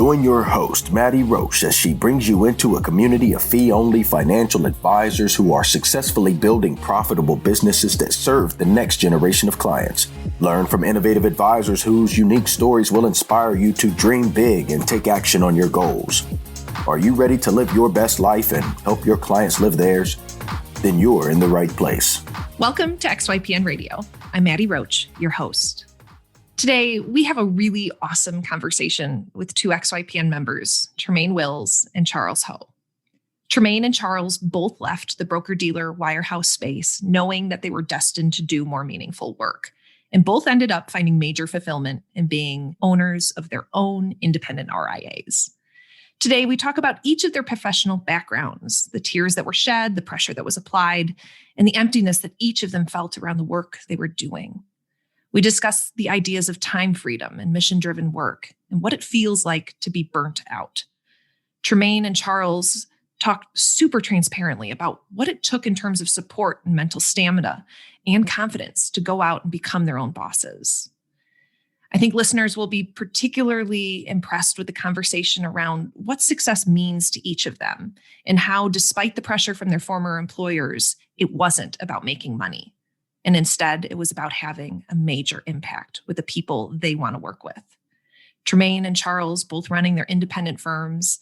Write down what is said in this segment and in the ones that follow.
Join your host, Maddie Roach, as she brings you into a community of fee-only financial advisors who are successfully building profitable businesses that serve the next generation of clients. Learn from innovative advisors whose unique stories will inspire you to dream big and take action on your goals. Are you ready to live your best life and help your clients live theirs? Then you're in the right place. Welcome to XYPN Radio. I'm Maddie Roach, your host. Today, we have a really awesome conversation with two XYPN members, Tremaine Wills and Charles Ho. Tremaine and Charles both left the broker-dealer wirehouse space knowing that they were destined to do more meaningful work, and both ended up finding major fulfillment in being owners of their own independent RIAs. Today, we talk about each of their professional backgrounds, the tears that were shed, the pressure that was applied, and the emptiness that each of them felt around the work they were doing. We discuss the ideas of time freedom and mission-driven work and what it feels like to be burnt out. Tremaine and Charles talked super transparently about what it took in terms of support and mental stamina and confidence to go out and become their own bosses. I think listeners will be particularly impressed with the conversation around what success means to each of them and how, despite the pressure from their former employers, it wasn't about making money. And instead, it was about having a major impact with the people they want to work with. Tremaine and Charles, both running their independent firms,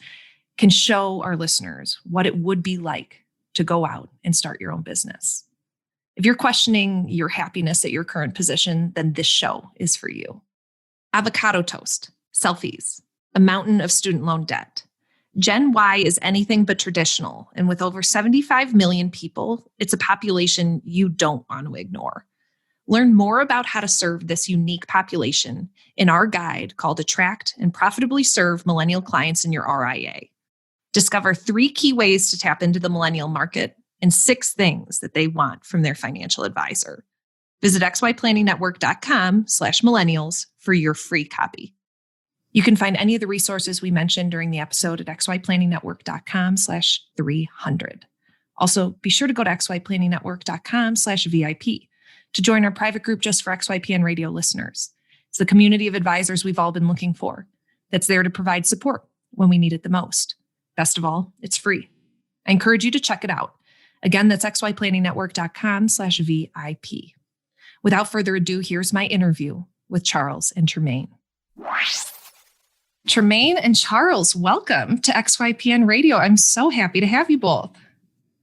can show our listeners what it would be like to go out and start your own business. If you're questioning your happiness at your current position, then this show is for you. Avocado toast, selfies, a mountain of student loan debt. Gen Y is anything but traditional, and with over 75 million people, it's a population you don't want to ignore. Learn more about how to serve this unique population in our guide called Attract and Profitably Serve Millennial Clients in Your RIA. Discover 3 key ways to tap into the millennial market and 6 things that they want from their financial advisor. Visit xyplanningnetwork.com/millennials for your free copy. You can find any of the resources we mentioned during the episode at xyplanningnetwork.com/300. Also, be sure to go to xyplanningnetwork.com/VIP to join our private group just for XYPN radio listeners. It's the community of advisors we've all been looking for that's there to provide support when we need it the most. Best of all, it's free. I encourage you to check it out. Again, that's xyplanningnetwork.com/VIP. Without further ado, here's my interview with Charles and Tremaine. Tremaine and Charles, welcome to XYPN Radio. I'm so happy to have you both.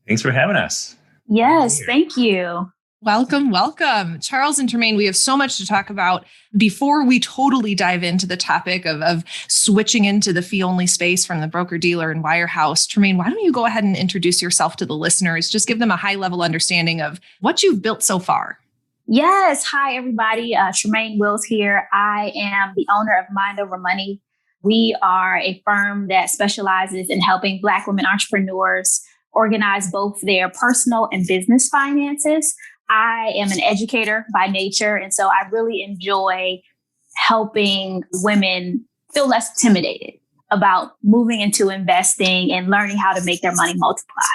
Thanks for having us. Yes, thank you. Welcome, welcome. Charles and Tremaine, we have so much to talk about. Before we totally dive into the topic of switching into the fee-only space from the broker-dealer and wirehouse, Tremaine, why don't you go ahead and introduce yourself to the listeners? Just give them a high-level understanding of what you've built so far. Yes. Hi, everybody. Tremaine Wills here. I am the owner of Mind Over Money. We are a firm that specializes in helping Black women entrepreneurs organize both their personal and business finances. I am an educator by nature, and so I really enjoy helping women feel less intimidated about moving into investing and learning how to make their money multiply.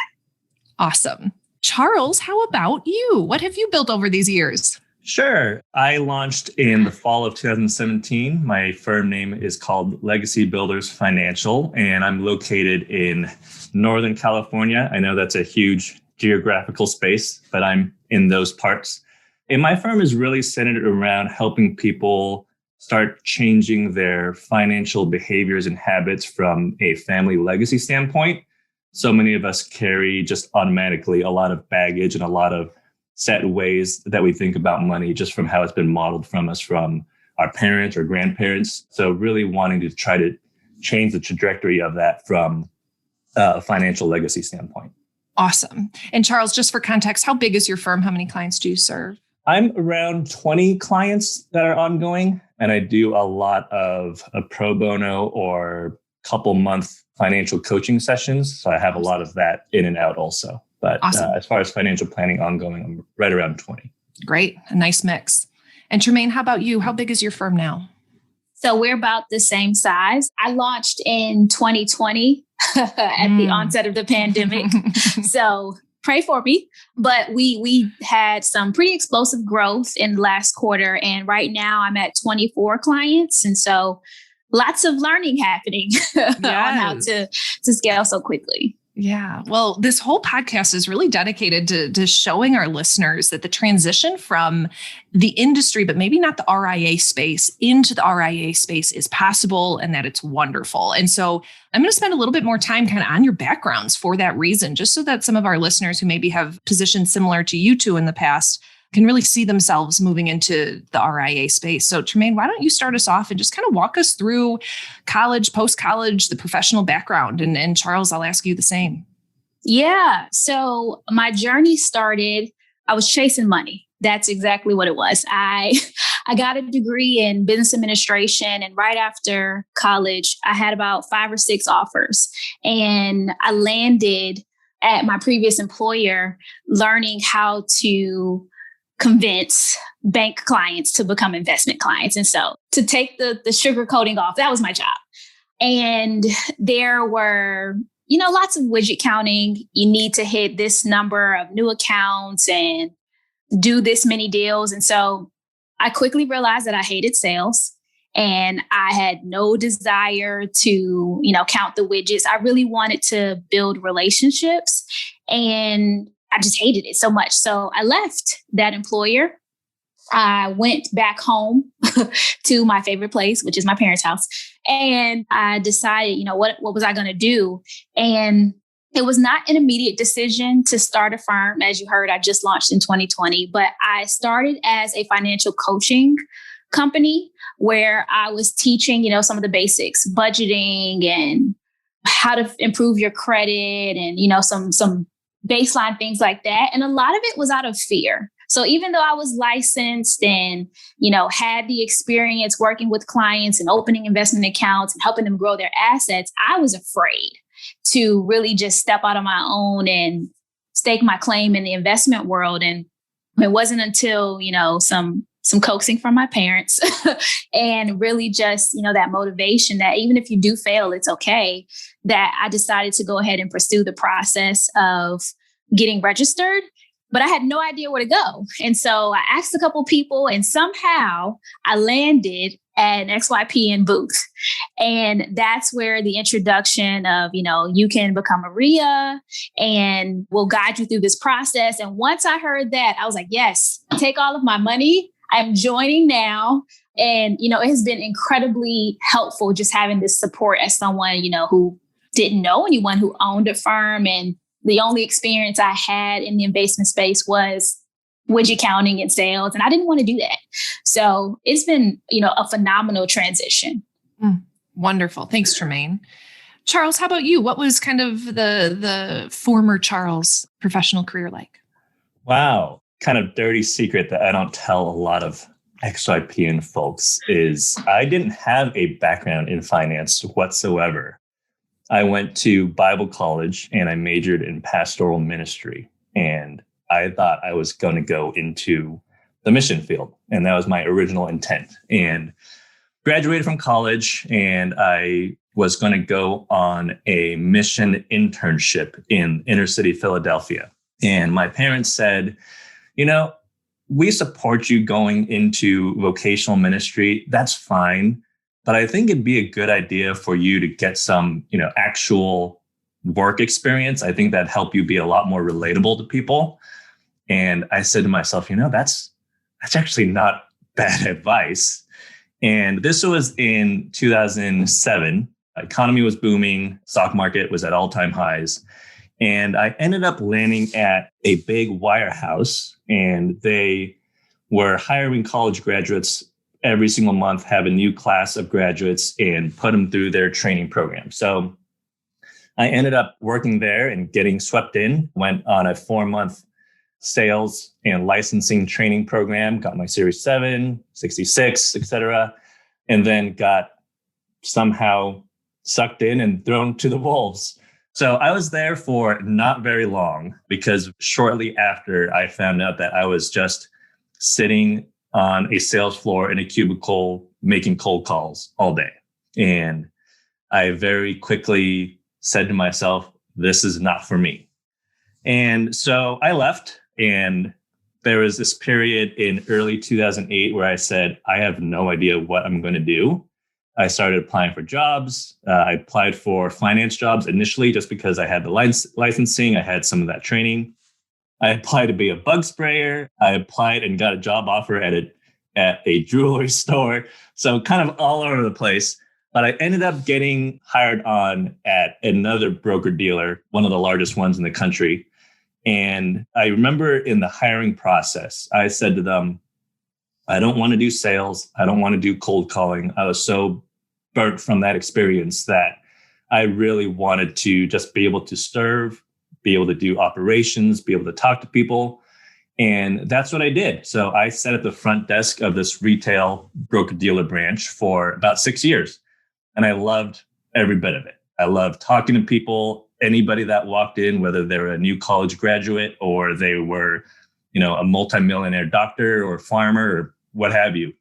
Awesome. Charles, how about you? What have you built over these years? Sure. I launched in the fall of 2017. My firm name is called Legacy Builders Financial, and I'm located in Northern California. I know that's a huge geographical space, but I'm in those parts. And my firm is really centered around helping people start changing their financial behaviors and habits from a family legacy standpoint. So many of us carry just automatically a lot of baggage and a lot of set ways that we think about money just from how it's been modeled from us from our parents or grandparents. So really wanting to try to change the trajectory of that from a financial legacy standpoint. Awesome. And Charles, just for context, how big is your firm? How many clients do you serve? I'm around 20 clients that are ongoing, and I do a lot of a pro bono or couple month financial coaching sessions. So I have a lot of that in and out also. But awesome. As far as financial planning ongoing, I'm right around 20. Great. A nice mix. And Tremaine, how about you? How big is your firm now? So we're about the same size. I launched in 2020 at the onset of the pandemic. So pray for me. But we had some pretty explosive growth in the last quarter. And right now I'm at 24 clients. And so lots of learning happening on how to scale so quickly. Yeah. Well, this whole podcast is really dedicated to showing our listeners that the transition from the industry, but maybe not the RIA space, into the RIA space is possible and that it's wonderful. And so I'm going to spend a little bit more time kind of on your backgrounds for that reason, just so that some of our listeners who maybe have positions similar to you two in the past can really see themselves moving into the RIA space. So Tremaine, why don't you start us off and just kind of walk us through college, post-college, the professional background, and Charles, I'll ask you the same. Yeah. So my journey started, I was chasing money. That's exactly what it was. I got a degree in business administration, and right after college, I had about 5 or 6 offers, and I landed at my previous employer learning how to convince bank clients to become investment clients. And so to take the sugar coating off, that was my job. And there were, lots of widget counting. You need to hit this number of new accounts and do this many deals. And so I quickly realized that I hated sales and I had no desire to, count the widgets. I really wanted to build relationships, and I just hated it so much. So I left that employer. I went back home to my favorite place, which is my parents' house. And I decided, what was I going to do? And it was not an immediate decision to start a firm. As you heard, I just launched in 2020, but I started as a financial coaching company where I was teaching, some of the basics, budgeting and how to improve your credit and, some baseline things like that. And a lot of it was out of fear. So even though I was licensed and, had the experience working with clients and opening investment accounts and helping them grow their assets, I was afraid to really just step out on my own and stake my claim in the investment world. And it wasn't until, some coaxing from my parents and really just, that motivation that even if you do fail, it's okay, that I decided to go ahead and pursue the process of getting registered. But I had no idea where to go. And so I asked a couple people, and somehow I landed at an XYPN booth. And that's where the introduction of, you can become a RIA and we'll guide you through this process. And once I heard that, I was like, yes, take all of my money. I'm joining now. And, it has been incredibly helpful just having this support as someone, who didn't know anyone who owned a firm. And the only experience I had in the investment space was widget counting and sales. And I didn't want to do that. So it's been, a phenomenal transition. Wonderful. Thanks, Tremaine. Charles, how about you? What was kind of the former Charles professional career like? Wow. Kind of dirty secret that I don't tell a lot of XYPN folks is I didn't have a background in finance whatsoever. I went to Bible college and I majored in pastoral ministry. And I thought I was going to go into the mission field. And that was my original intent. And graduated from college and I was going to go on a mission internship in inner city Philadelphia. And my parents said, we support you going into vocational ministry. That's fine. But I think it'd be a good idea for you to get some, actual work experience. I think that'd help you be a lot more relatable to people. And I said to myself, that's actually not bad advice. And this was in 2007. Economy was booming. Stock market was at all-time highs. And I ended up landing at a big wirehouse, and they were hiring college graduates every single month, have a new class of graduates and put them through their training program. So I ended up working there and getting swept in, went on a 4-month sales and licensing training program, got my Series 7, 66, et cetera, and then got somehow sucked in and thrown to the wolves. So I was there for not very long because shortly after I found out that I was just sitting on a sales floor in a cubicle, making cold calls all day. And I very quickly said to myself, this is not for me. And so I left, and there was this period in early 2008 where I said, I have no idea what I'm going to do. I started applying for jobs. I applied for finance jobs initially just because I had the licensing. I had some of that training. I applied to be a bug sprayer. I applied and got a job offer at a jewelry store. So kind of all over the place. But I ended up getting hired on at another broker dealer, one of the largest ones in the country. And I remember in the hiring process, I said to them, I don't want to do sales. I don't want to do cold calling. I was so burnt from that experience that I really wanted to just be able to serve, be able to do operations, be able to talk to people. And that's what I did. So I sat at the front desk of this retail broker-dealer branch for about 6 years. And I loved every bit of it. I loved talking to people, anybody that walked in, whether they were a new college graduate or they were, a multimillionaire doctor or farmer or what have you.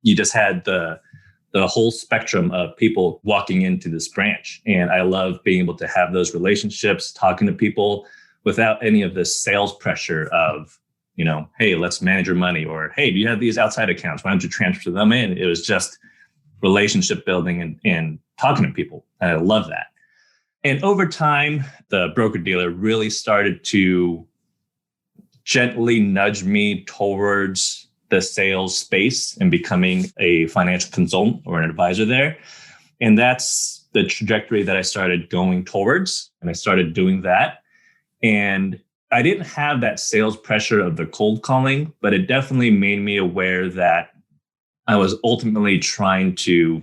You just had the whole spectrum of people walking into this branch. And I love being able to have those relationships, talking to people without any of this sales pressure of, hey, let's manage your money, or, hey, do you have these outside accounts? Why don't you transfer them in? It was just relationship building and talking to people. And I love that. And over time, the broker-dealer really started to gently nudge me towards the sales space and becoming a financial consultant or an advisor there. And that's the trajectory that I started going towards. And I started doing that. And I didn't have that sales pressure of the cold calling, but it definitely made me aware that I was ultimately trying to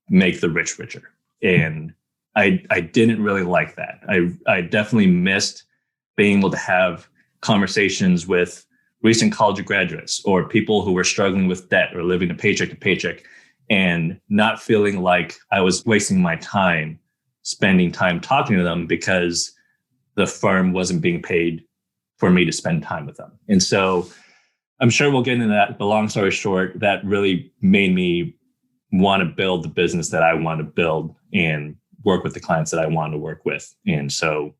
make the rich richer. And I didn't really like that. I definitely missed being able to have conversations with recent college graduates or people who were struggling with debt or living a paycheck to paycheck and not feeling like I was wasting my time spending time talking to them because the firm wasn't being paid for me to spend time with them. And so I'm sure we'll get into that. But long story short, that really made me want to build the business that I want to build and work with the clients that I wanted to work with. And so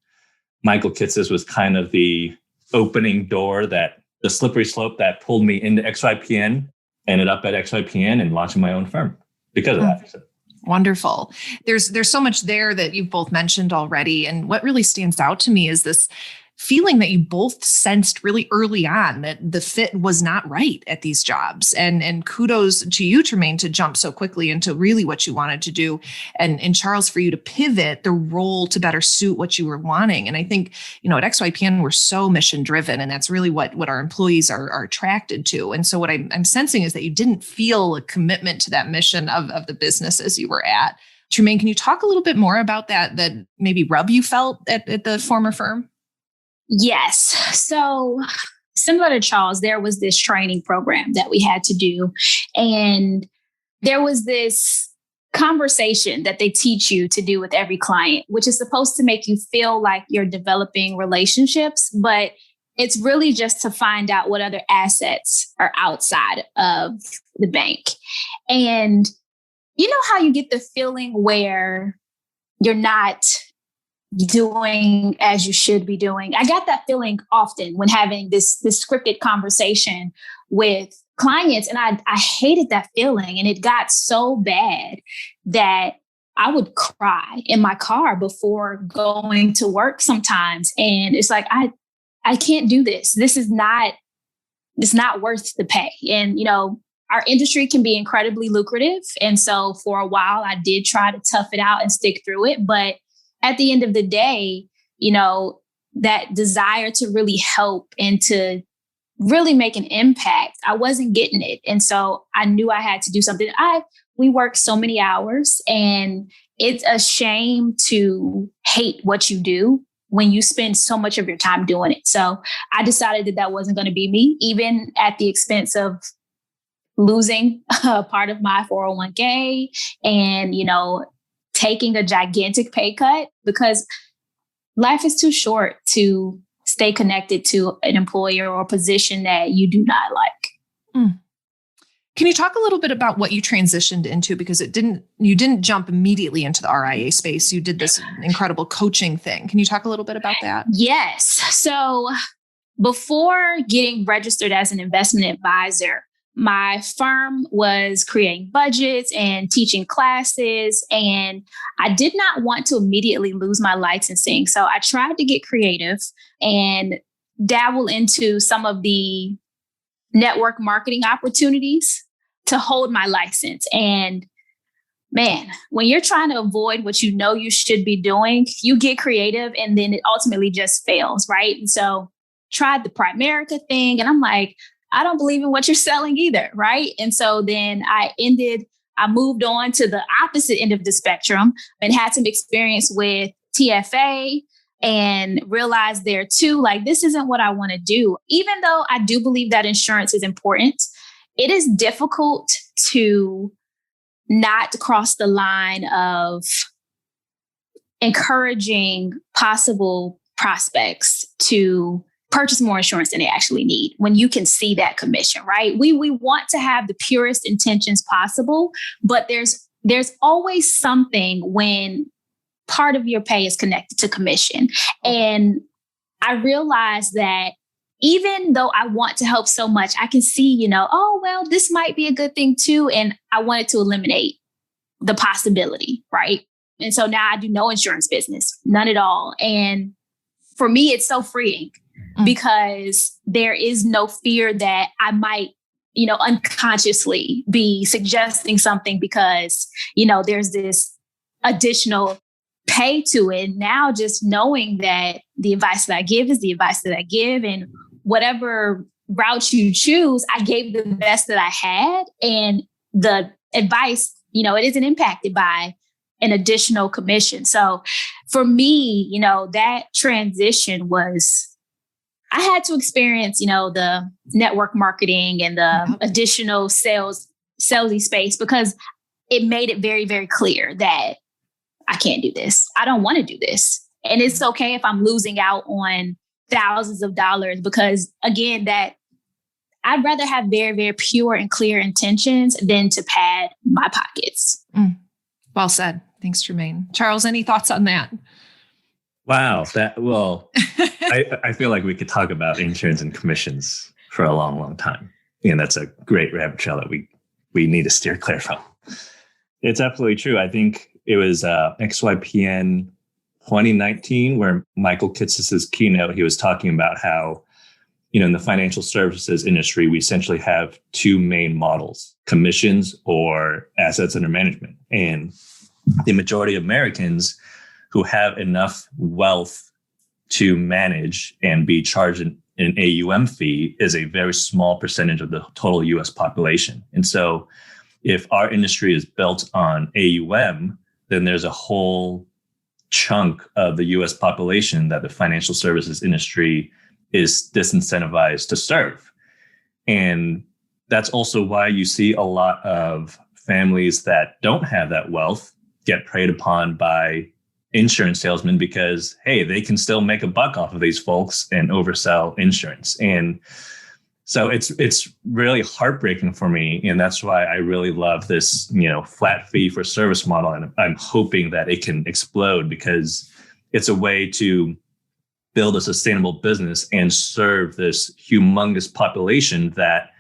Michael Kitces was kind of the opening door, that the slippery slope that pulled me into XYPN, ended up at XYPN and launching my own firm because of that. So. Wonderful. There's so much there that you've both mentioned already. And what really stands out to me is this feeling that you both sensed really early on that the fit was not right at these jobs. And kudos to you, Tremaine, to jump so quickly into really what you wanted to do. And Charles, for you to pivot the role to better suit what you were wanting. And I think, at XYPN, we're so mission driven, and that's really what our employees are attracted to. And so what I'm sensing is that you didn't feel a commitment to that mission of the business as you were at. Tremaine, can you talk a little bit more about that maybe rub you felt at the former firm? Yes. So similar to Charles, there was this training program that we had to do. And there was this conversation that they teach you to do with every client, which is supposed to make you feel like you're developing relationships. But it's really just to find out what other assets are outside of the bank. And you know how you get the feeling where you're not doing as you should be doing. I got that feeling often when having this scripted conversation with clients. And I hated that feeling. And it got so bad that I would cry in my car before going to work sometimes. And it's like, I can't do this. It's not worth the pay. And, our industry can be incredibly lucrative. And so for a while, I did try to tough it out and stick through it. But at the end of the day, that desire to really help and to really make an impact, I wasn't getting it. And so I knew I had to do something. We work so many hours, and it's a shame to hate what you do when you spend so much of your time doing it. So I decided that wasn't going to be me, even at the expense of losing a part of my 401k and, taking a gigantic pay cut, because life is too short to stay connected to an employer or a position that you do not like. Mm. Can you talk a little bit about what you transitioned into? Because you didn't jump immediately into the RIA space. You did this incredible coaching thing. Can you talk a little bit about that? Yes. So before getting registered as an investment advisor, my firm was creating budgets and teaching classes, and I did not want to immediately lose my licensing. So I tried to get creative and dabble into some of the network marketing opportunities to hold my license. And man, when you're trying to avoid what you know you should be doing, you get creative and then it ultimately just fails, right? And so tried the Primerica thing, and I'm like, I don't believe in what you're selling either, right? And so then I moved on to the opposite end of the spectrum and had some experience with TFA and realized there too, like, this isn't what I want to do. Even though I do believe that insurance is important, it is difficult to not cross the line of encouraging possible prospects to purchase more insurance than they actually need when you can see that commission, right? We want to have the purest intentions possible, but there's always something when part of your pay is connected to commission. And I realized that even though I want to help so much, I can see, oh, well, this might be a good thing too. And I wanted to eliminate the possibility, right? And so now I do no insurance business, none at all. And for me, it's so freeing because there is no fear that I might, unconsciously be suggesting something because, there's this additional pay to it. Now just knowing that the advice that I give is the advice that I give, and whatever route you choose, I gave the best that I had. And the advice, it isn't impacted by an additional commission. So for me, that transition was, I had to experience, the network marketing and the additional salesy space, because it made it very, very clear that I can't do this. I don't want to do this. And it's okay if I'm losing out on thousands of dollars, because again, that I'd rather have very, very pure and clear intentions than to pad my pockets. Well said. Thanks, Tremaine. Charles, any thoughts on that? Wow. I feel like we could talk about insurance and commissions for a long, long time. And that's a great rabbit trail that we need to steer clear from. It's absolutely true. I think it was XYPN 2019 where Michael Kitces' keynote, he was talking about how, in the financial services industry, we essentially have two main models: commissions or assets under management. And the majority of Americans who have enough wealth to manage and be charged an AUM fee is a very small percentage of the total US population. And so if our industry is built on AUM, then there's a whole chunk of the US population that the financial services industry is disincentivized to serve. And that's also why you see a lot of families that don't have that wealth get preyed upon by insurance salesmen, because, hey, they can still make a buck off of these folks and oversell insurance. And so it's really heartbreaking for me. And that's why I really love this, flat fee for service model. And I'm hoping that it can explode, because it's a way to build a sustainable business and serve this humongous population that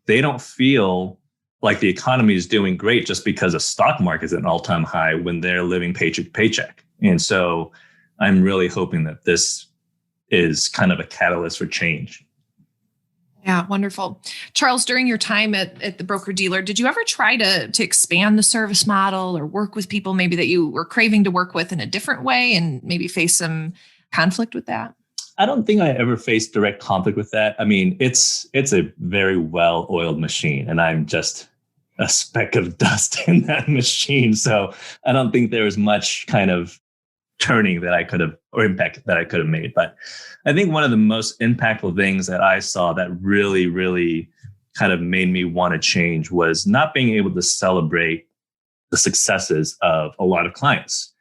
they don't feel like the economy is doing great just because the stock market is at an all-time high when they're living paycheck to paycheck. And so I'm really hoping that this is kind of a catalyst for change. Yeah, wonderful. Charles, during your time at the broker-dealer, did you ever try to expand the service model or work with people maybe that you were craving to work with in a different way and maybe face some conflict with that? I don't think I ever faced direct conflict with that. I mean, it's a very well-oiled machine, and I'm just a speck of dust in that machine. So I don't think there was much kind of turning that I could have, or impact that I could have made. But I think one of the most impactful things that I saw that really, really kind of made me want to change was not being able to celebrate the successes of a lot of clients.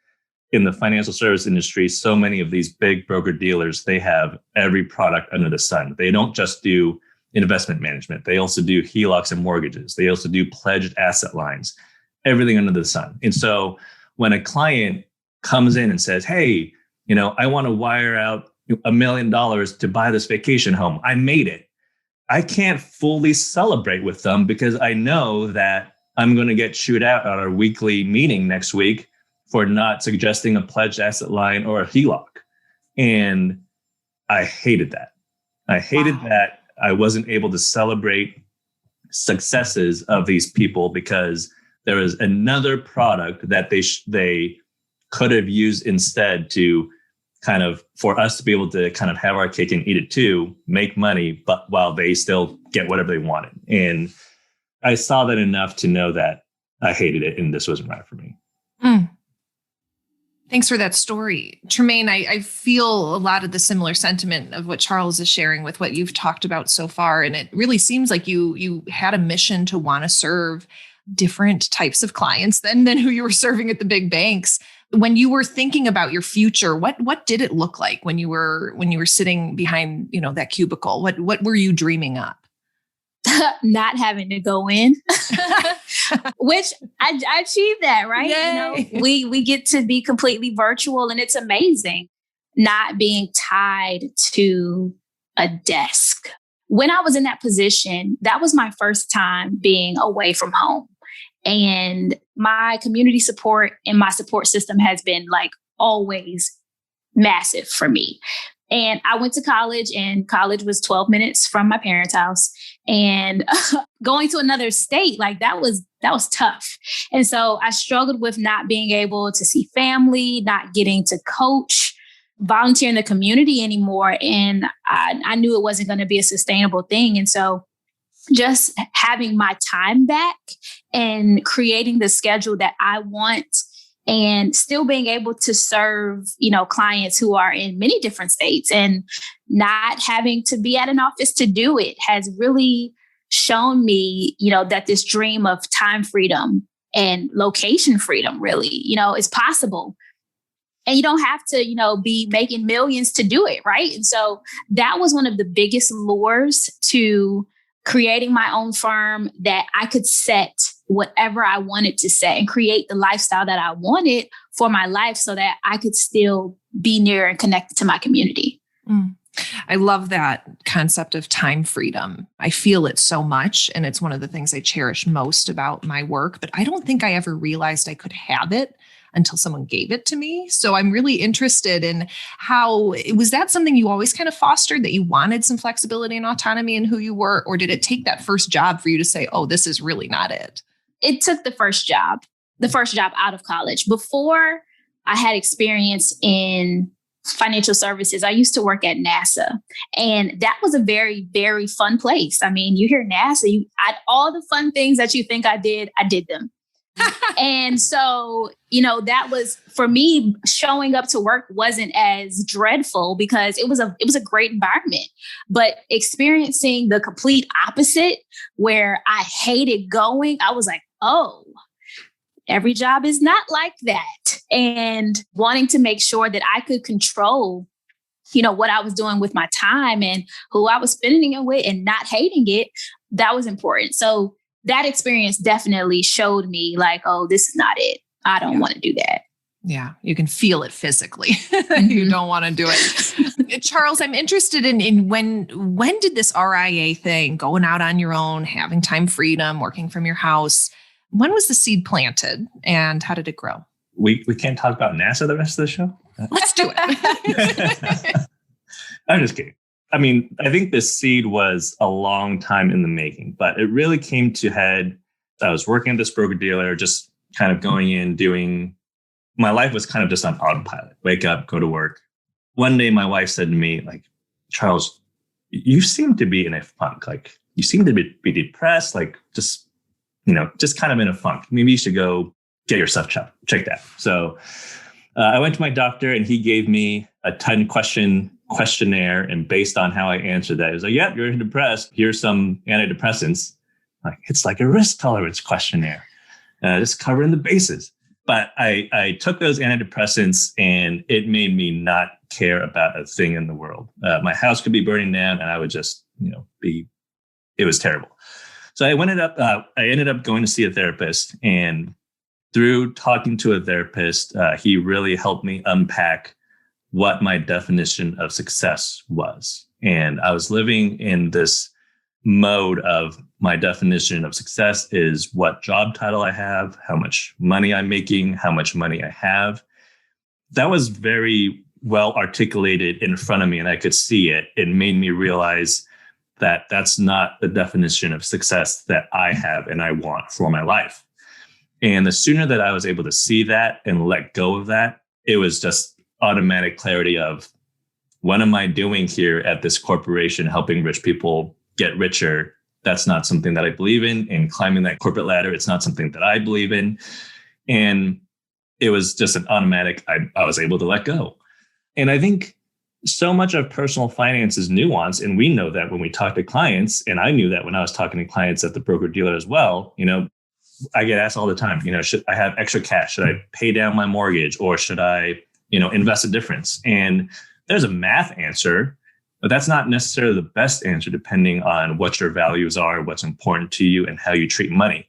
In the financial service industry, so many of these big broker dealers, they have every product under the sun. They don't just do investment management. They also do HELOCs and mortgages. They also do pledged asset lines, everything under the sun. And so when a client comes in and says, hey, I want to wire out $1 million to buy this vacation home, I made it. I can't fully celebrate with them because I know that I'm going to get chewed out at our weekly meeting next week for not suggesting a pledged asset line or a HELOC. And I hated that. I hated that I wasn't able to celebrate successes of these people because there was another product that they could have used instead to kind of, for us to be able to kind of have our cake and eat it too, make money, but while they still get whatever they wanted. And I saw that enough to know that I hated it and this wasn't right for me. Thanks for that story. Tremaine, I feel a lot of the similar sentiment of what Charles is sharing with what you've talked about so far. And it really seems like you had a mission to want to serve different types of clients than who you were serving at the big banks. When you were thinking about your future, what did it look like when you were sitting behind, that cubicle? What were you dreaming up? Not having to go in, which I achieved that, right? Yay. We get to be completely virtual and it's amazing not being tied to a desk. When I was in that position, that was my first time being away from home. And my community support and my support system has been like always massive for me. And I went to college and college was 12 minutes from my parents' house, and going to another state, like that was tough. And so I struggled with not being able to see family, not getting to coach, volunteer in the community anymore. And I knew it wasn't going to be a sustainable thing. And so just having my time back and creating the schedule that I want and still being able to serve, clients who are in many different states and not having to be at an office to do it has really shown me, that this dream of time freedom and location freedom really, is possible. And you don't have to, be making millions to do it, right? And so that was one of the biggest lures to creating my own firm, that I could set whatever I wanted to set and create the lifestyle that I wanted for my life so that I could still be near and connected to my community. I love that concept of time freedom. I feel it so much. And it's one of the things I cherish most about my work, but I don't think I ever realized I could have it until someone gave it to me. So I'm really interested in how, was that something you always kind of fostered, that you wanted some flexibility and autonomy in who you were? Or did it take that first job for you to say, oh, this is really not it? It took the first job out of college. Before I had experience in financial services, I used to work at NASA, and that was a very, very fun place. I mean, you hear NASA, all the fun things that you think I did them. And so, that was, for me, showing up to work wasn't as dreadful because it was a great environment. But experiencing the complete opposite, where I hated going, I was like, oh, every job is not like that. And wanting to make sure that I could control, what I was doing with my time and who I was spending it with and not hating it, that was important. So that experience definitely showed me like, oh, this is not it. I don't want to do that. Yeah, you can feel it physically. You don't want to do it. Charles, I'm interested in when did this RIA thing, going out on your own, having time freedom, working from your house, when was the seed planted and how did it grow? We can't talk about NASA the rest of the show? Let's do it. I'm just kidding. I mean, I think this seed was a long time in the making, but it really came to head. I was working at this broker dealer, just kind of going in, my life was kind of just on autopilot. Wake up, go to work. One day my wife said to me, like, Charles, you seem to be in a funk. Like, you seem to be depressed, like just kind of in a funk. Maybe you should go get yourself checked out. So I went to my doctor and he gave me a 10-question questionnaire. And based on how I answered that, he was like, yeah, you're depressed. Here's some antidepressants. Like, it's like a risk tolerance questionnaire, just covering the bases. But I took those antidepressants and it made me not care about a thing in the world. My house could be burning down and I would just, it was terrible. So I ended up going to see a therapist, and through talking to a therapist, he really helped me unpack what my definition of success was. And I was living in this mode of my definition of success is what job title I have, how much money I'm making, how much money I have. That was very well articulated in front of me, and I could see it. It made me realize that that's not the definition of success that I have and I want for my life. And the sooner that I was able to see that and let go of that, it was just automatic clarity of, what am I doing here at this corporation helping rich people get richer? That's not something that I believe in. And climbing that corporate ladder, it's not something that I believe in. And it was just an automatic, I was able to let go. And I think so much of personal finance is nuance. And we know that when we talk to clients, and I knew that when I was talking to clients at the broker-dealer as well, I get asked all the time, should I have extra cash? Should I pay down my mortgage, or should I, invest a difference? And there's a math answer, but that's not necessarily the best answer depending on what your values are, what's important to you, and how you treat money.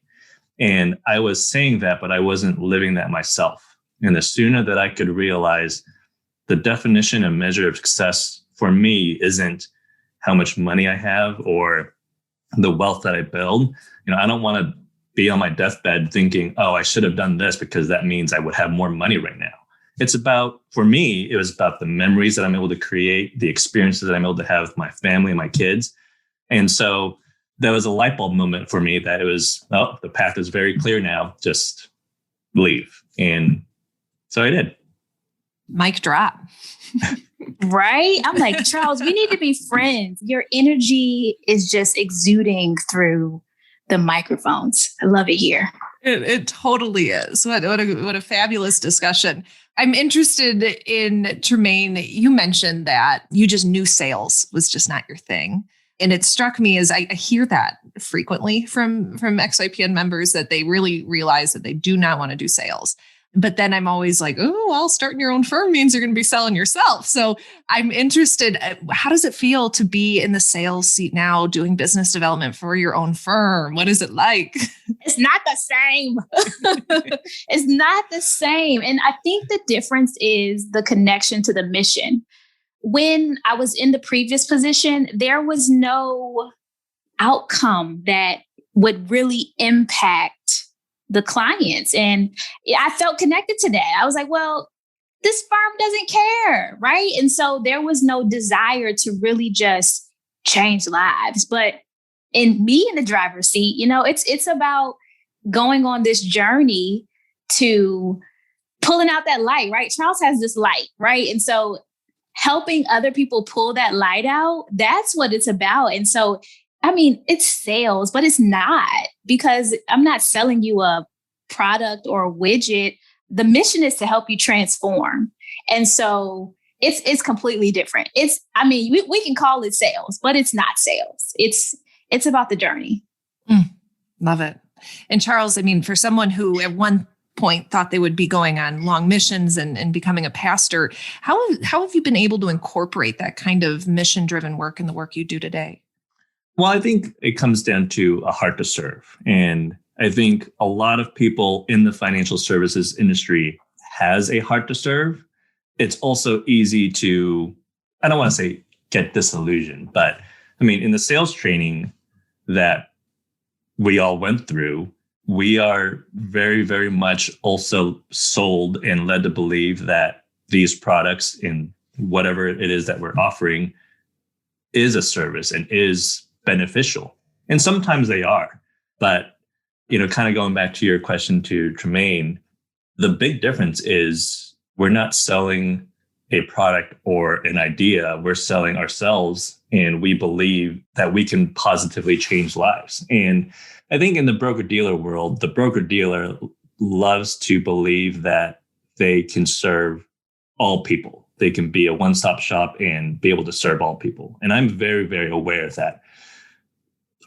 And I was saying that, but I wasn't living that myself. And the sooner that I could realize the definition and measure of success for me isn't how much money I have or the wealth that I build. I don't want to be on my deathbed thinking, oh, I should have done this because that means I would have more money right now. It's about, for me, it was about the memories that I'm able to create, the experiences that I'm able to have with my family and my kids. And so there was a light bulb moment for me that it was, the path is very clear now, just leave. And so I did. Mic drop. Right? I'm like, Charles, we need to be friends. Your energy is just exuding through the microphones. I love it here. It totally is. What a fabulous discussion. I'm interested in, Tremaine, you mentioned that you just knew sales was just not your thing. And it struck me as I hear that frequently from XYPN members, that they really realize that they do not want to do sales. But then I'm always like, oh, well, starting your own firm means you're going to be selling yourself. So I'm interested, how does it feel to be in the sales seat now, doing business development for your own firm? What is it like? It's not the same. It's not the same. And I think the difference is the connection to the mission. When I was in the previous position, there was no outcome that would really impact the clients. And I felt connected to that. I was like, well, this firm doesn't care, right? And so there was no desire to really just change lives. But in the driver's seat, it's about going on this journey to pulling out that light, right? Charles has this light, right? And so helping other people pull that light out, that's what it's about. And so it's sales, but it's not, because I'm not selling you a product or a widget. The mission is to help you transform. And so it's completely different. We can call it sales, but it's not sales. It's about the journey. Love it. And Charles, for someone who at one point thought they would be going on long missions and becoming a pastor, how have you been able to incorporate that kind of mission-driven work in the work you do today? Well, I think it comes down to a heart to serve. And I think a lot of people in the financial services industry has a heart to serve. It's also easy to, I don't want to say get disillusioned, but in the sales training that we all went through, we are very, very much also sold and led to believe that these products in whatever it is that we're offering is a service and is beneficial. And sometimes they are. But, kind of going back to your question to Tremaine, the big difference is we're not selling a product or an idea. We're selling ourselves, and we believe that we can positively change lives. And I think in the broker-dealer world, the broker-dealer loves to believe that they can serve all people. They can be a one-stop shop and be able to serve all people. And I'm very, very aware of that.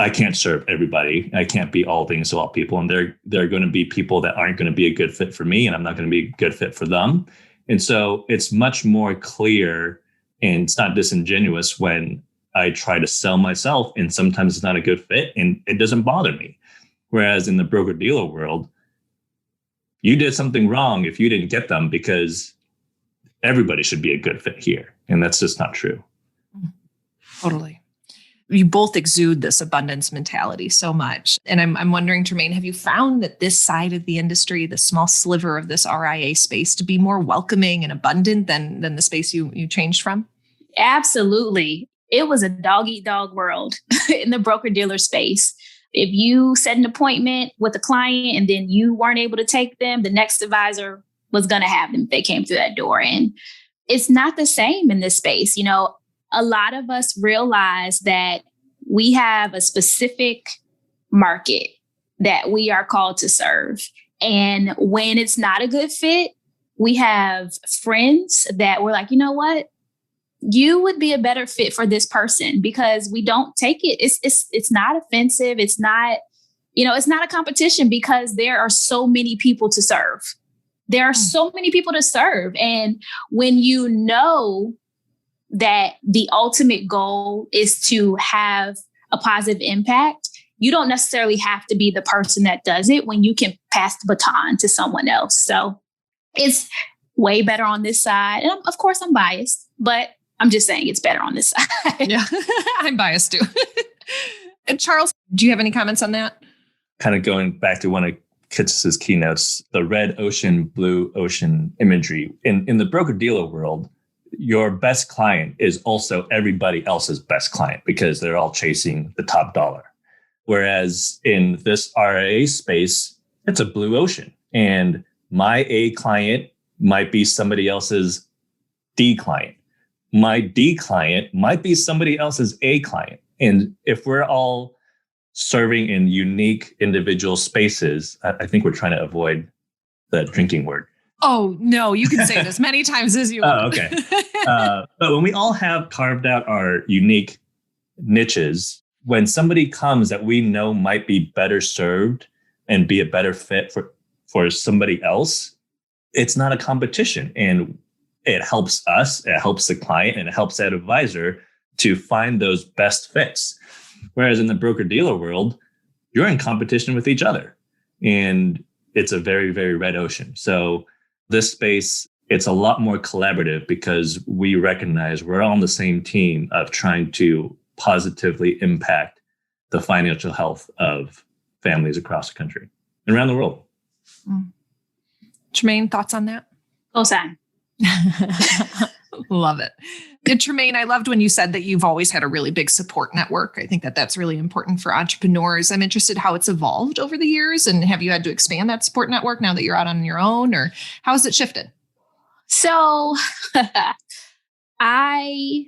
I can't serve everybody. I can't be all things to all people. And there are going to be people that aren't going to be a good fit for me, and I'm not going to be a good fit for them. And so it's much more clear, and it's not disingenuous when I try to sell myself, and sometimes it's not a good fit, and it doesn't bother me. Whereas in the broker-dealer world, you did something wrong if you didn't get them, because everybody should be a good fit here. And that's just not true. Totally. you both exude this abundance mentality so much. And I'm wondering, Tremaine, have you found that this side of the industry, the small sliver of this RIA space, to be more welcoming and abundant than the space you changed from? Absolutely. It was a dog-eat-dog world in the broker-dealer space. If you set an appointment with a client and then you weren't able to take them, the next advisor was going to have them if they came through that door. And it's not the same in this space. You know, a lot of us realize that we have a specific market that we are called to serve. And when it's not a good fit, we have friends that we're like, you know what? You would be a better fit for this person, because we don't take it. It's not offensive. It's not, it's not a competition, because there are so many people to serve. There are so many people to serve. And when you know that the ultimate goal is to have a positive impact, you don't necessarily have to be the person that does it when you can pass the baton to someone else. So it's way better on this side. And of course, I'm biased, but I'm just saying it's better on this side. Yeah, I'm biased too. And Charles, do you have any comments on that? Kind of going back to one of Kitts' keynotes, the red ocean, blue ocean imagery. In the broker-dealer world, your best client is also everybody else's best client, because they're all chasing the top dollar. Whereas in this RIA space, it's a blue ocean. And my A client might be somebody else's D client. My D client might be somebody else's A client. And if we're all serving in unique individual spaces, I think we're trying to avoid the drinking word. Oh, no, you can say it as many times as you want. Oh, okay. But when we all have carved out our unique niches, when somebody comes that we know might be better served and be a better fit for somebody else, it's not a competition. And it helps us, it helps the client, and it helps that advisor to find those best fits. Whereas in the broker-dealer world, you're in competition with each other. And it's a very, very red ocean. So this space, it's a lot more collaborative, because we recognize we're all on the same team of trying to positively impact the financial health of families across the country and around the world. Tremaine, thoughts on that? Cosign. Love it. And Tremaine, I loved when you said that you've always had a really big support network. I think that that's really important for entrepreneurs. I'm interested how it's evolved over the years, and have you had to expand that support network now that you're out on your own, or how has it shifted? So I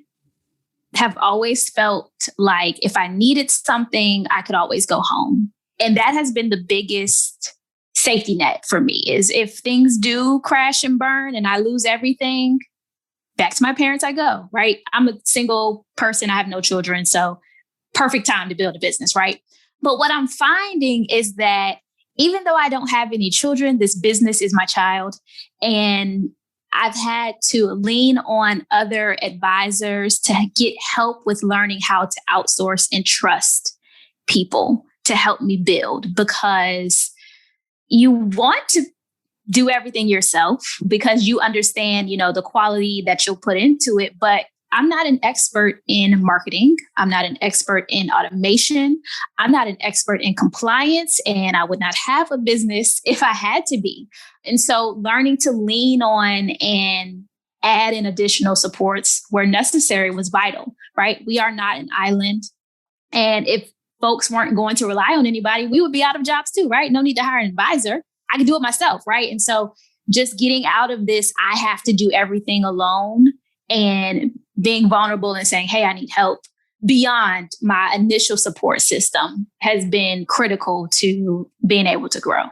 have always felt like if I needed something, I could always go home. And that has been the biggest safety net for me, is if things do crash and burn and I lose everything, back to my parents I go, right? I'm a single person. I have no children. So perfect time to build a business, right? But what I'm finding is that even though I don't have any children, this business is my child. And I've had to lean on other advisors to get help with learning how to outsource and trust people to help me build, because you want to do everything yourself because you understand, the quality that you'll put into it. But I'm not an expert in marketing. I'm not an expert in automation. I'm not an expert in compliance, and I would not have a business if I had to be. And so learning to lean on and add in additional supports where necessary was vital, right? We are not an island. And if folks weren't going to rely on anybody, we would be out of jobs too, right? No need to hire an advisor. I can do it myself, right? And so just getting out of this, I have to do everything alone, and being vulnerable and saying, hey, I need help beyond my initial support system has been critical to being able to grow.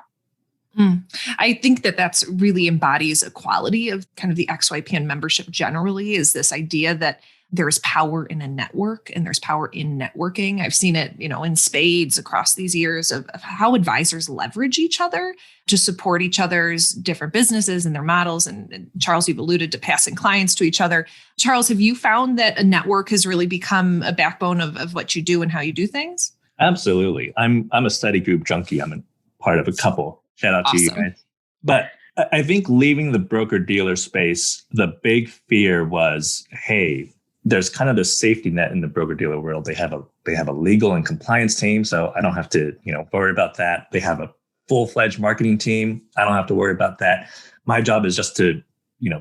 I think that that's really embodies a quality of kind of the XYPN membership generally, is this idea that there's power in a network and there's power in networking. I've seen it, in spades across these years of how advisors leverage each other to support each other's different businesses and their models. And Charles, you've alluded to passing clients to each other. Charles, have you found that a network has really become a backbone of what you do and how you do things? Absolutely. I'm a study group junkie. I'm a part of a couple. Shout out to you guys. But I think leaving the broker-dealer space, the big fear was, hey, there's kind of the safety net in the broker-dealer world. They have a They have a legal and compliance team, so I don't have to, worry about that. They have a full-fledged marketing team. I don't have to worry about that. My job is just to,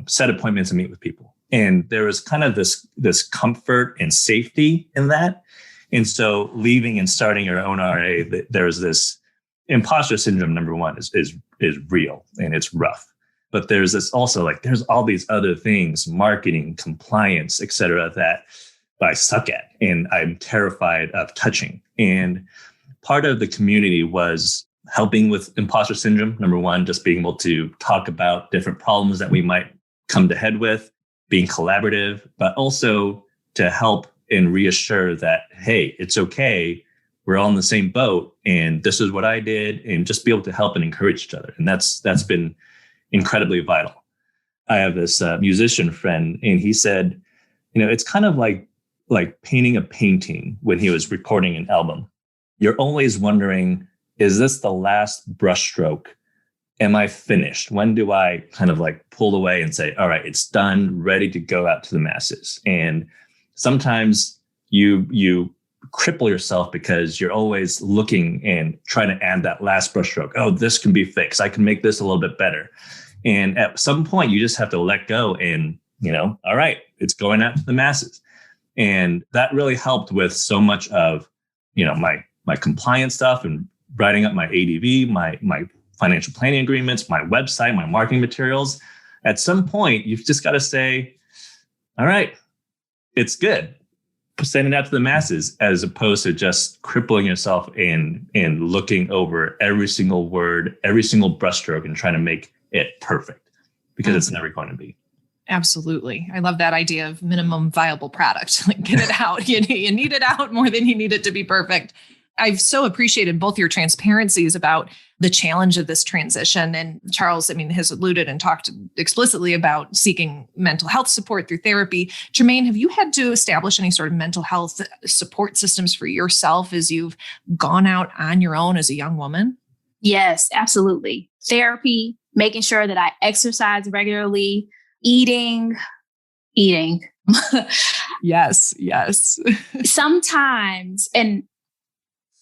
set appointments and meet with people. And there was kind of this comfort and safety in that. And so leaving and starting your own RIA, there's this imposter syndrome. Number one is real and it's rough. But there's this also there's all these other things, marketing, compliance, et cetera, that I suck at and I'm terrified of touching. And part of the community was helping with imposter syndrome. Number one, just being able to talk about different problems that we might come to head with, being collaborative, but also to help and reassure that, hey, it's okay. We're all in the same boat and this is what I did, and just be able to help and encourage each other. And that's been incredibly vital. I have this musician friend, and he said, it's kind of like painting a painting when he was recording an album. You're always wondering, is this the last brushstroke? Am I finished? When do I kind of pull away and say, all right, it's done, ready to go out to the masses? And sometimes you cripple yourself because you're always looking and trying to add that last brushstroke. Oh, this can be fixed. I can make this a little bit better. And at some point, you just have to let go and, all right, it's going out to the masses. And that really helped with so much of, my compliance stuff and writing up my ADV, my financial planning agreements, my website, my marketing materials. At some point, you've just got to say, all right, it's good. Send it out to the masses, as opposed to just crippling yourself and looking over every single word, every single brushstroke and trying to make it perfect, because it's never going to be. Absolutely. I love that idea of minimum viable product. Get it out. You need it out more than you need it to be perfect. I've so appreciated both your transparencies about the challenge of this transition. And Charles, has alluded and talked explicitly about seeking mental health support through therapy. Tremaine, have you had to establish any sort of mental health support systems for yourself as you've gone out on your own as a young woman? Yes, absolutely. Therapy, making sure that I exercise regularly, eating. Yes. Sometimes, and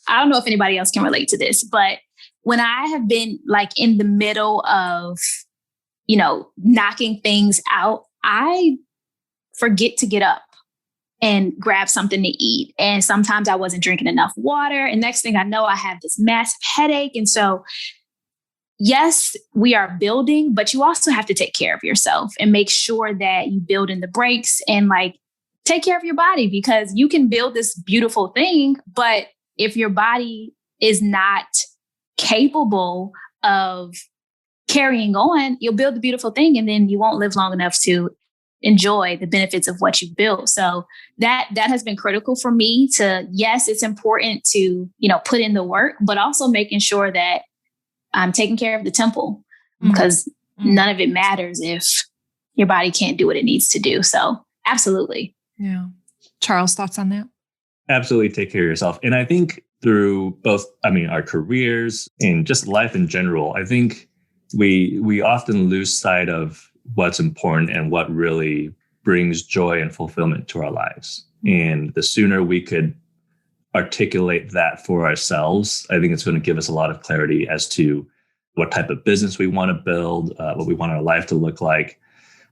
I don't know if anybody else can relate to this, but when I have been in the middle of, knocking things out, I forget to get up and grab something to eat. And sometimes I wasn't drinking enough water. And next thing I know, I have this massive headache. And so, yes, we are building, but you also have to take care of yourself and make sure that you build in the breaks and take care of your body, because you can build this beautiful thing, but if your body is not capable of carrying on, you'll build the beautiful thing and then you won't live long enough to enjoy the benefits of what you've built. So that has been critical for me to, yes, it's important to, put in the work, but also making sure that I'm taking care of the temple, because none of it matters if your body can't do what it needs to do. So absolutely. Yeah. Charles, thoughts on that? Absolutely take care of yourself. And I think through both, our careers and just life in general, I think we often lose sight of what's important and what really brings joy and fulfillment to our lives. And the sooner we could articulate that for ourselves, I think it's going to give us a lot of clarity as to what type of business we want to build, what we want our life to look like.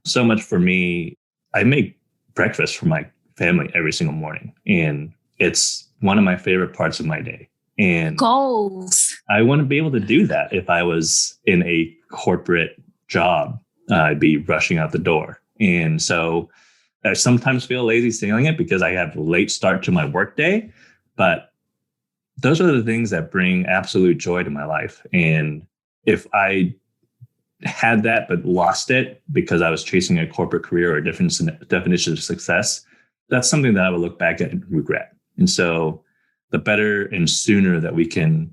So much for me, I make breakfast for my family every single morning, and it's one of my favorite parts of my day. And goals. I want to be able to do that. If I was in a corporate job, I'd be rushing out the door. And so I sometimes feel lazy saying it because I have a late start to my workday, but those are the things that bring absolute joy to my life. And if I had that but lost it because I was chasing a corporate career or a different definition of success, that's something that I would look back at and regret. And so the better and sooner that we can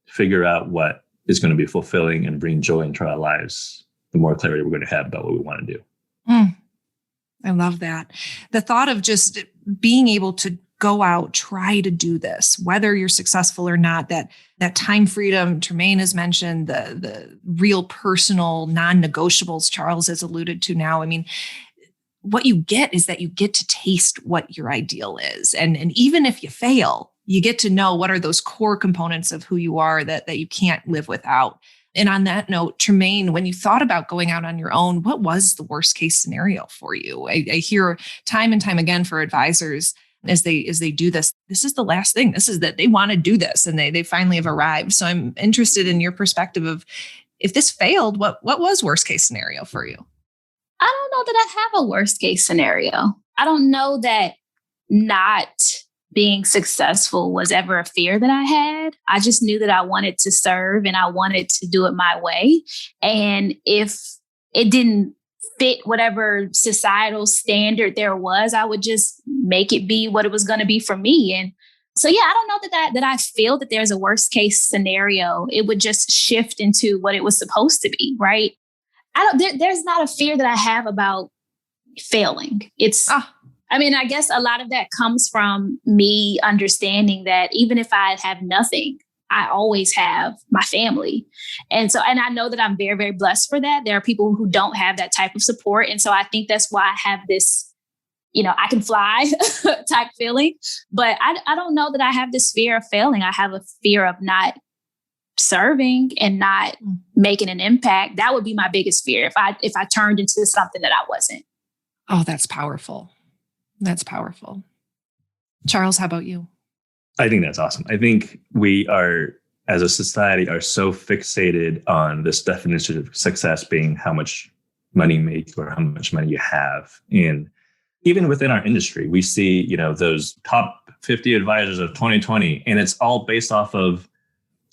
figure out what is going to be fulfilling and bring joy into our lives, the more clarity we're going to have about what we want to do. I love that. The thought of just being able to go out, try to do this, whether you're successful or not, that time freedom Tremaine has mentioned, the real personal non-negotiables Charles has alluded to now. what you get is that you get to taste what your ideal is. And even if you fail, you get to know what are those core components of who you are that you can't live without. And on that note, Tremaine, when you thought about going out on your own, what was the worst case scenario for you? I hear time and time again for advisors as they do this is the last thing. This is that they want to do this and they finally have arrived. So I'm interested in your perspective of if this failed, what was worst case scenario for you? I don't know that I have a worst case scenario. I don't know that not being successful was ever a fear that I had. I just knew that I wanted to serve and I wanted to do it my way. And if it didn't fit whatever societal standard there was, I would just make it be what it was going to be for me. And so, yeah, I don't know that I feel that there's a worst case scenario. It would just shift into what it was supposed to be, right? There's not a fear that I have about failing. I guess a lot of that comes from me understanding that even if I have nothing, I always have my family. And I know that I'm very, very blessed for that. There are people who don't have that type of support. And so I think that's why I have this, I can fly type feeling, but I don't know that I have this fear of failing. I have a fear of not serving and not making an impact. That would be my biggest fear if I turned into something that I wasn't. Oh, that's powerful. That's powerful. Charles, how about you? I think that's awesome. I think we are, as a society, are so fixated on this definition of success being how much money you make or how much money you have. And even within our industry, we see, those top 50 advisors of 2020, and it's all based off of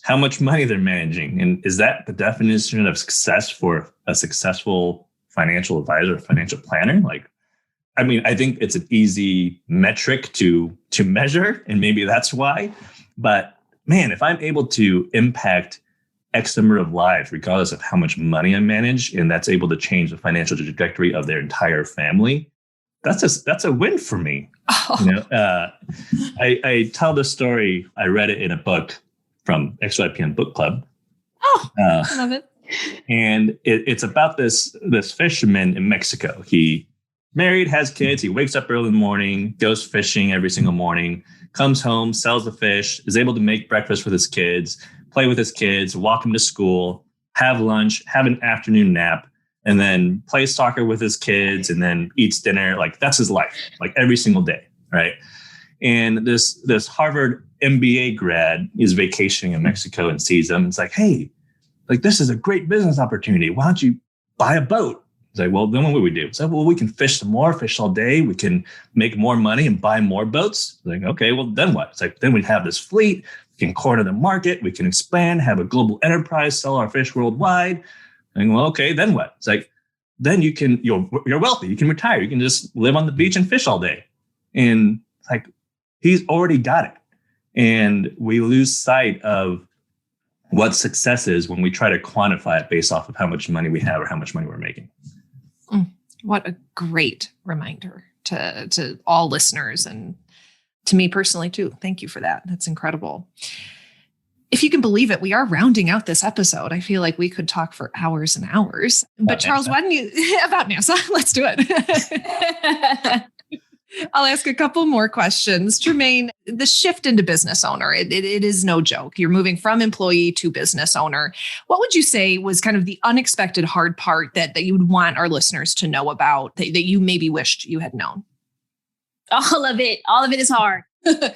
how much money they're managing. And is that the definition of success for a successful financial advisor, financial planner? I think it's an easy metric to measure, and maybe that's why. But man, if I'm able to impact X number of lives, regardless of how much money I manage, and that's able to change the financial trajectory of their entire family, that's a win for me. Oh. I tell this story. I read it in a book from XYPN Book Club. Oh, I love it. And it's about this fisherman in Mexico. He married, has kids. He wakes up early in the morning, goes fishing every single morning, comes home, sells the fish, is able to make breakfast with his kids, play with his kids, walk them to school, have lunch, have an afternoon nap, and then play soccer with his kids, and then eats dinner. That's his life, every single day, right? And this Harvard MBA grad is vacationing in Mexico and sees him. It's like, hey, this is a great business opportunity. Why don't you buy a boat? It's like, well, then what would we do? It's like, well, we can fish some more, fish all day. We can make more money and buy more boats. It's like, okay, well, then what? It's like, then we have this fleet. We can corner the market. We can expand, have a global enterprise, sell our fish worldwide. And well, okay, then what? It's like, then you're wealthy. You can retire. You can just live on the beach and fish all day. And it's like, he's already got it. And we lose sight of what success is when we try to quantify it based off of how much money we have or how much money we're making. What a great reminder to all listeners and to me personally too. Thank you for that. That's incredible. If you can believe it, we are rounding out this episode. I feel like we could talk for hours and hours. But Charles, why don't you about NASA? Let's do it. I'll ask a couple more questions. Tremaine, the shift into business owner, it is no joke. You're moving from employee to business owner. What would you say was kind of the unexpected hard part that you would want our listeners to know about that you maybe wished you had known? All of it is hard. It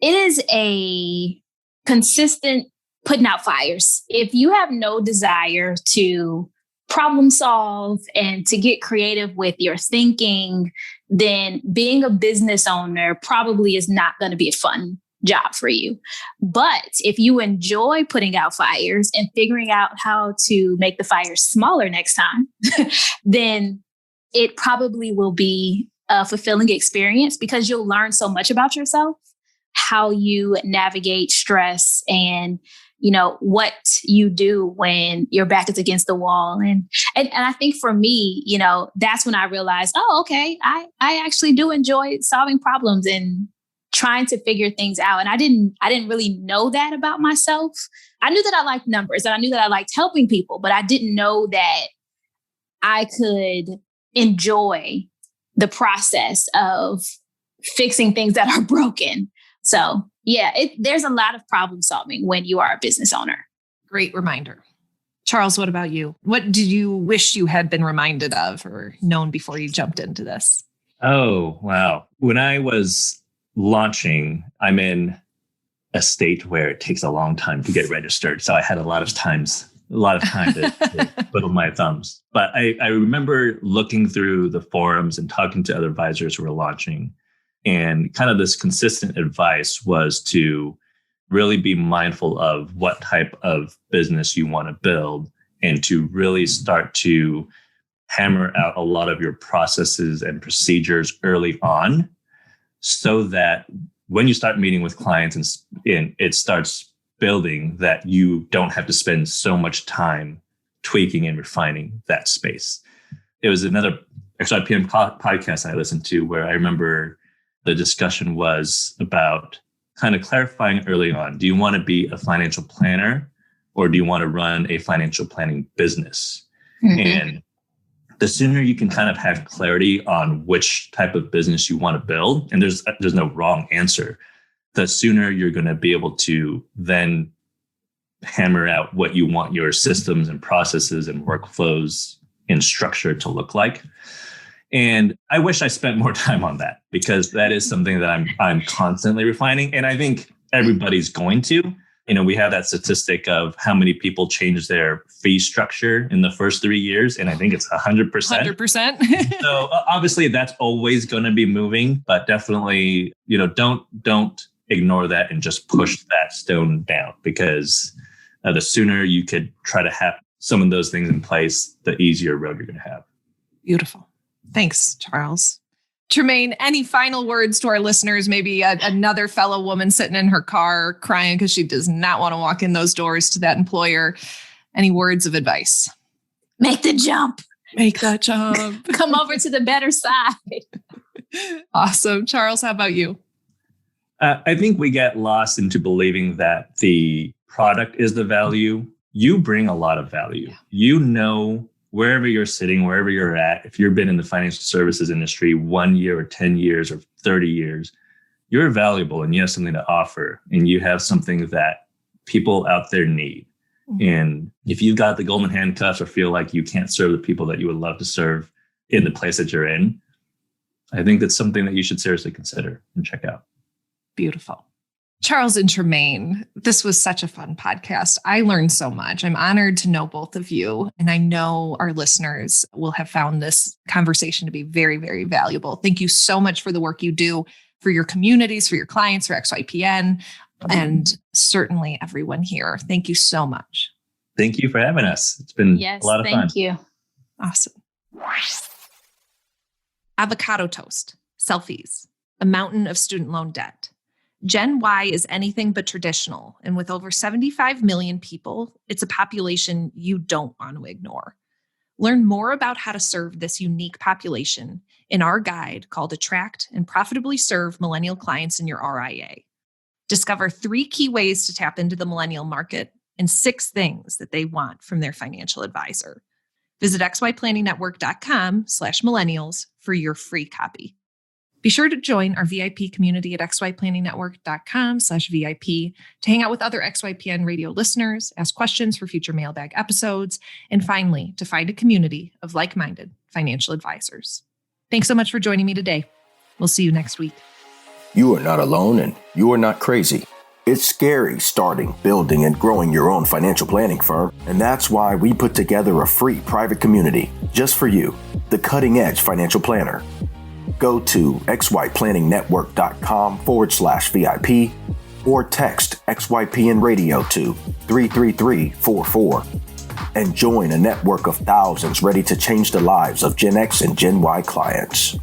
is a consistent putting out fires. If you have no desire to problem solve and to get creative with your thinking, then being a business owner probably is not going to be a fun job for you. But if you enjoy putting out fires and figuring out how to make the fires smaller next time, then it probably will be a fulfilling experience because you'll learn so much about yourself, how you navigate stress and what you do when your back is against the wall. And I think for me, that's when I realized, oh, okay, I actually do enjoy solving problems and trying to figure things out. And I didn't really know that about myself. I knew that I liked numbers and I knew that I liked helping people, but I didn't know that I could enjoy the process of fixing things that are broken. So yeah, there's a lot of problem solving when you are a business owner. Great reminder. Charles, what about you? What did you wish you had been reminded of or known before you jumped into this? Oh, wow. When I was launching, I'm in a state where it takes a long time to get registered. So I had a lot of time to twiddle my thumbs. But I remember looking through the forums and talking to other advisors who were launching. And kind of this consistent advice was to really be mindful of what type of business you want to build and to really start to hammer out a lot of your processes and procedures early on so that when you start meeting with clients and it starts building, that you don't have to spend so much time tweaking and refining that space. It was another XYPN podcast I listened to where I remember the discussion was about kind of clarifying early on, do you want to be a financial planner or do you want to run a financial planning business? Mm-hmm. And the sooner you can kind of have clarity on which type of business you want to build, and there's no wrong answer, the sooner you're going to be able to then hammer out what you want your systems and processes and workflows and structure to look like. And I wish I spent more time on that because that is something that I'm constantly refining. And I think everybody's going to. You know, we have that statistic of how many people change their fee structure in the first 3 years. And I think it's 100%. 100%. So obviously that's always going to be moving, but definitely, you know, don't ignore that and just push that stone down because the sooner you could try to have some of those things in place, the easier road you're going to have. Beautiful. Thanks, Charles. Tremaine, any final words to our listeners? Maybe another fellow woman sitting in her car crying because she does not want to walk in those doors to that employer. Any words of advice? Make the jump. Make that jump. Come over to the better side. Awesome. Charles, how about you? I think we get lost into believing that the product is the value. You bring a lot of value. Yeah. You know, wherever you're sitting, wherever you're at, if you've been in the financial services industry 1 year or 10 years or 30 years, you're valuable and you have something to offer and you have something that people out there need. Mm-hmm. And if you've got the golden handcuffs or feel like you can't serve the people that you would love to serve in the place that you're in, I think that's something that you should seriously consider and check out. Beautiful. Charles and Tremaine, this was such a fun podcast. I learned so much. I'm honored to know both of you. And I know our listeners will have found this conversation to be very, very valuable. Thank you so much for the work you do for your communities, for your clients, for XYPN, and certainly everyone here. Thank you so much. Thank you for having us. It's been a lot of fun. Thank you. Awesome. Avocado toast, selfies, a mountain of student loan debt. Gen Y is anything but traditional, and with over 75 million people, it's a population you don't want to ignore. Learn more about how to serve this unique population in our guide called Attract and Profitably Serve Millennial Clients in Your RIA. Discover 3 key ways to tap into the millennial market and 6 things that they want from their financial advisor. Visit xyplanningnetwork.com/millennials for your free copy. Be sure to join our VIP community at xyplanningnetwork.com/VIP to hang out with other XYPN radio listeners, ask questions for future mailbag episodes, and finally, to find a community of like-minded financial advisors. Thanks so much for joining me today. We'll see you next week. You are not alone and you are not crazy. It's scary starting, building, and growing your own financial planning firm, and that's why we put together a free private community just for you, the Cutting Edge Financial Planner. Go to xyplanningnetwork.com/VIP or text XYPN Radio to 33344 and join a network of thousands ready to change the lives of Gen X and Gen Y clients.